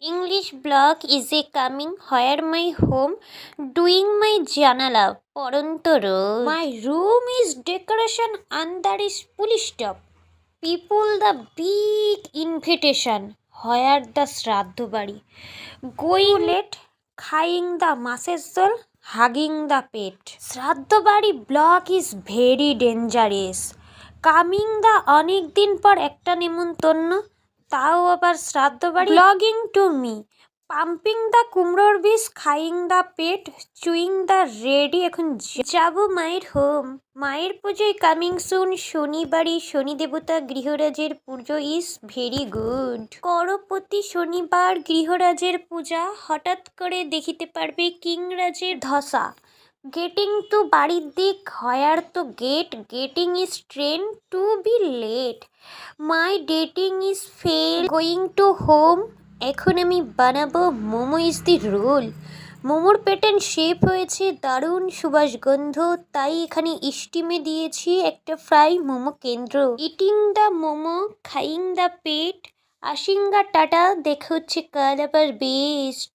English blog is a coming where my home doing my janala পরন্তরো my room is decoration and there is full stop people the big invitation where the শ্রাদ্ধ বাড়ি going late Khaing the মাছের ঝোল hugging the pet শ্রাদ্ধ বাড়ি blog is very dangerous coming the অনেক দিন পর একটা নেমন্তন্ন তাও আবার শ্রাদ্ধ বাড়ি blogging to me pumping the কুমড়োর বীজ খাইং দা পেট চুইং দা রেডি এখন যাব মায়ের হোম মায়ের পুজোয় কামিং সুন শনিবারই শনি দেবতা গৃহরাজের পুজো ইজ ভেরি গুড করপতি শনিবার গৃহরাজের পূজা হঠাৎ করে দেখিতে পারবে কিংরাজের ধসা গেটিং টু বাড়ির দিক হয়ার তো getting is train to be late my dating is fail going to home এখন আমি বানাবো মোমো ইজ দি রোল মোমোর প্যাটার্ন শেপ হয়েছে দারুণ সুবাস গন্ধ তাই এখানে স্টিমে দিয়েছি একটা ফ্রাই মোমো কেন্দ্র ইটিং দ্য মোমো খাইং দ্য পেট আশিঙ্গা টাটা দেখা হচ্ছে কাল আবার বেস্ট